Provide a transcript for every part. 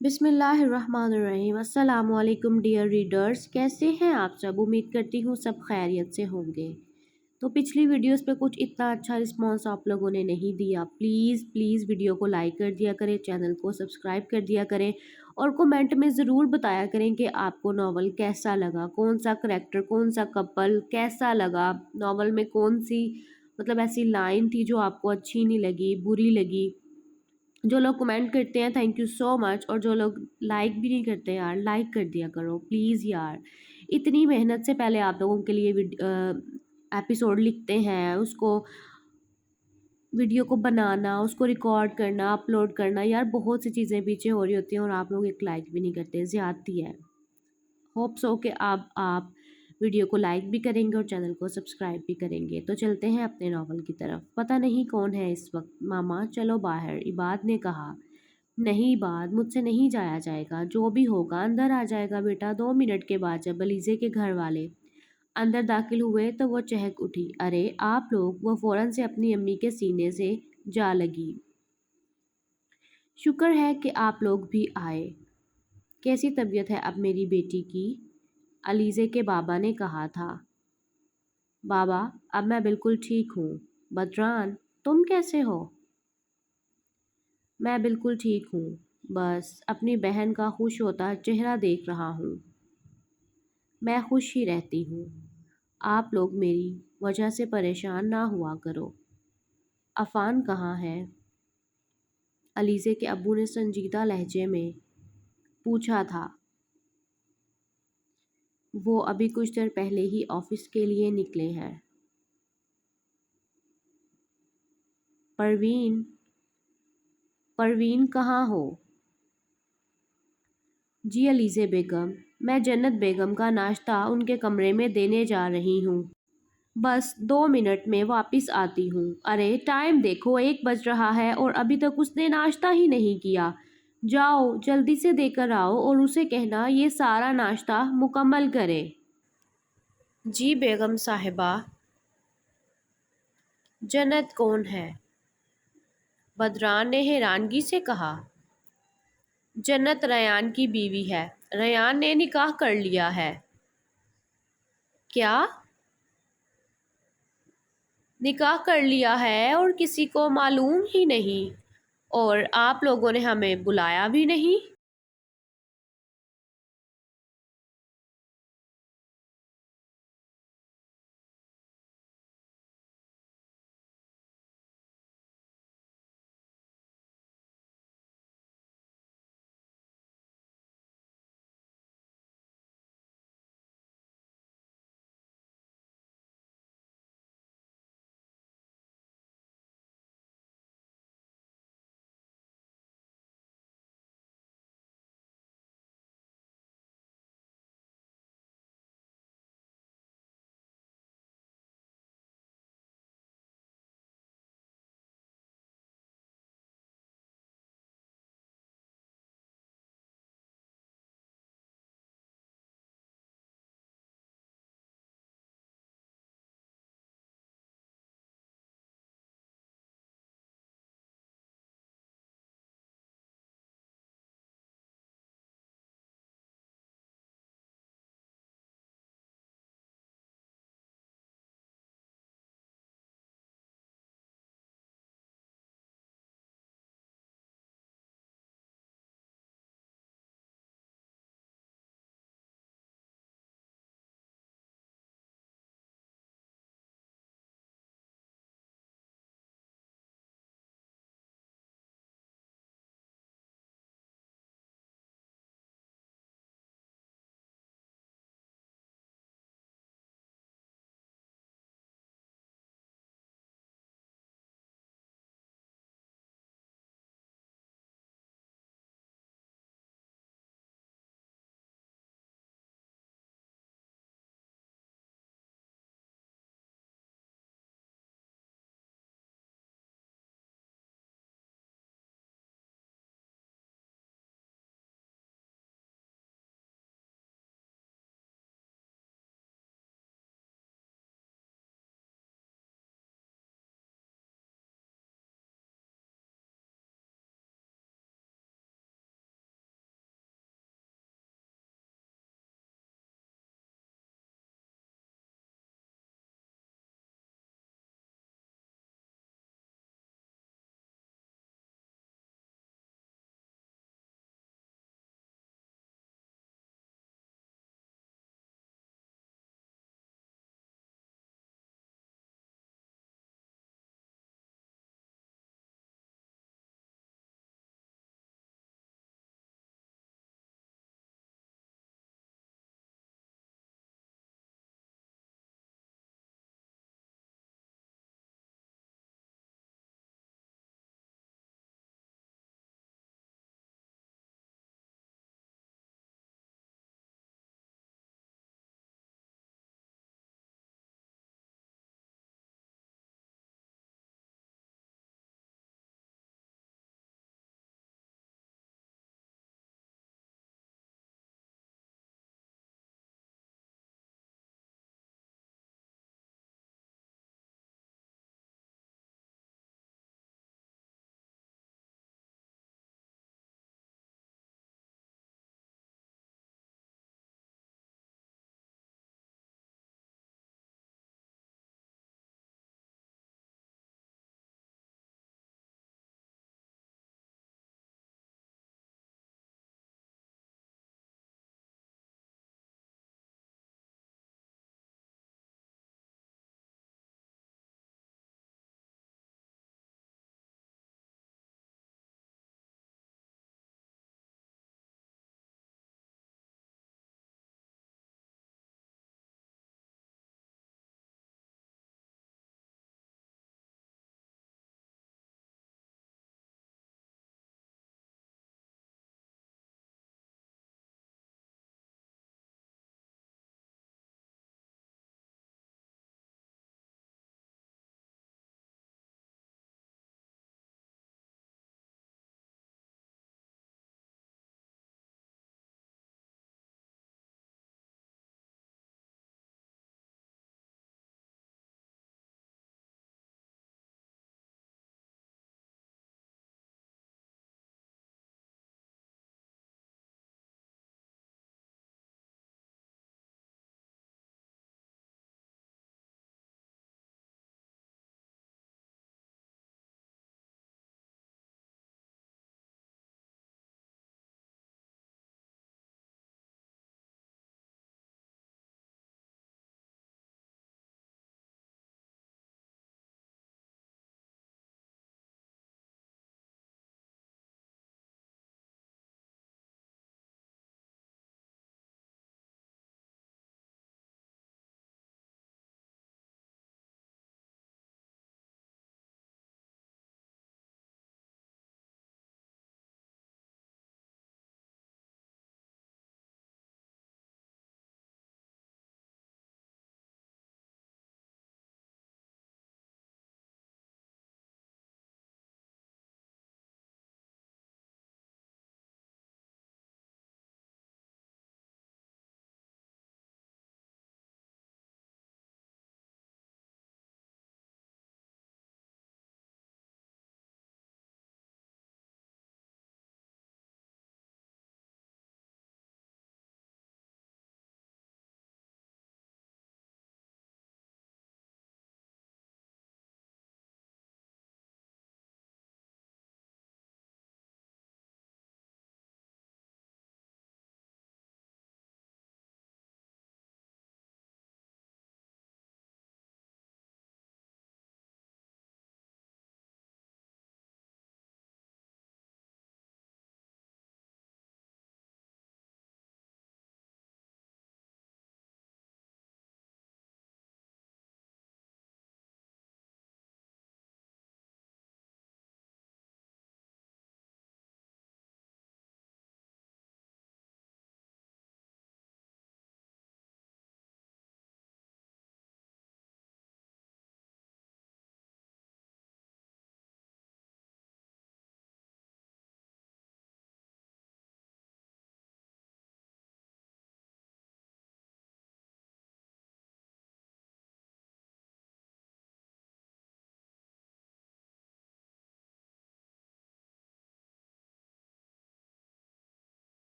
बिस्मिल्लाहिर्रहमानिर्रहीम। अस्सलाम वालेकुम डियर रीडर्स, कैसे हैं आप सब। उम्मीद करती हूँ सब खैरियत से होंगे। तो पिछली वीडियोस पे कुछ इतना अच्छा रिस्पांस आप लोगों ने नहीं दिया। प्लीज़ प्लीज़ वीडियो को लाइक कर दिया करें, चैनल को सब्सक्राइब कर दिया करें और कमेंट में ज़रूर बताया करें कि आपको नावल कैसा लगा, कौन सा करैक्टर, कौन सा कपल कैसा लगा, नावल में कौन सी मतलब ऐसी लाइन थी जो आपको अच्छी नहीं लगी, बुरी लगी। जो लोग कमेंट करते हैं थैंक यू सो मच, और जो लोग लाइक भी नहीं करते यार, लाइक कर दिया करो प्लीज़ यार। इतनी मेहनत से पहले आप लोगों के लिए एपिसोड लिखते हैं, उसको वीडियो को बनाना, उसको रिकॉर्ड करना, अपलोड करना, यार बहुत सी चीज़ें पीछे हो रही होती हैं और आप लोग एक लाइक भी नहीं करते, ज़्यादती है। होप सो कि आप वीडियो को लाइक भी करेंगे और चैनल को सब्सक्राइब भी करेंगे। तो चलते हैं अपने नावल की तरफ। पता नहीं कौन है इस वक्त, मामा चलो बाहर, इबाद ने कहा। नहीं इबाद, मुझसे नहीं जाया जाएगा, जो भी होगा अंदर आ जाएगा बेटा। 2 मिनट के बाद जब अलीज़े के घर वाले अंदर दाखिल हुए तो वो चहक उठी। अरे आप लोग। वो फ़ौरन से अपनी अम्मी के सीने से जा लगी। शुक्र है कि आप लोग भी आए। कैसी तबीयत है अब मेरी बेटी की, अलीज़े के बाबा ने कहा था। बाबा अब मैं बिल्कुल ठीक हूँ। बदरान तुम कैसे हो। मैं बिल्कुल ठीक हूँ, बस अपनी बहन का खुश होता चेहरा देख रहा हूँ। मैं खुश ही रहती हूँ, आप लोग मेरी वजह से परेशान ना हुआ करो। अफ़ान कहाँ है, अलीज़े के अब्बू ने संजीदा लहजे में पूछा था। वो अभी कुछ देर पहले ही ऑफिस के लिए निकले हैं। परवीन, परवीन कहाँ हो। जी अलीज़े बेगम, मैं जन्नत बेगम का नाश्ता उनके कमरे में देने जा रही हूँ। बस 2 मिनट में वापस आती हूँ। अरे टाइम देखो, 1 बज रहा है और अभी तक उसने नाश्ता ही नहीं किया। जाओ जल्दी से देकर आओ और उसे कहना ये सारा नाश्ता मुकम्मल करे। जी बेगम साहिबा। जन्नत कौन है, बदरान ने हैरानगी से कहा। जन्नत रयान की बीवी है, रयान ने निकाह कर लिया है। क्या, निकाह कर लिया है और किसी को मालूम ही नहीं, और आप लोगों ने हमें बुलाया भी नहीं।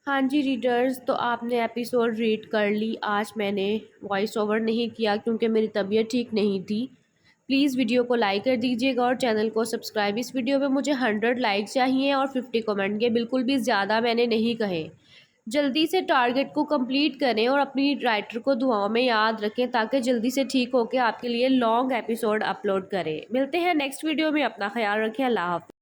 ہاں جی ریڈرز، تو آپ نے ایپیسوڈ ریڈ کر لی. آج میں نے وائس اوور نہیں کیا کیونکہ میری طبیعت ٹھیک نہیں تھی. پلیز ویڈیو کو لائک کر دیجیے گا اور چینل کو سبسکرائب. اس ویڈیو پہ مجھے 100 لائک چاہیے اور 50 کمنٹ کے، بالکل بھی زیادہ میں نے نہیں کہے. جلدی سے ٹارگٹ کو کمپلیٹ کریں اور اپنی رائٹر کو دعاؤں میں یاد رکھیں تاکہ جلدی سے ٹھیک ہو کے آپ کے لیے لانگ ایپیسوڈ اپلوڈ کریں. ملتے ہیں نیکسٹ ویڈیو میں، اپنا خیال رکھیں. اللہ حافظ.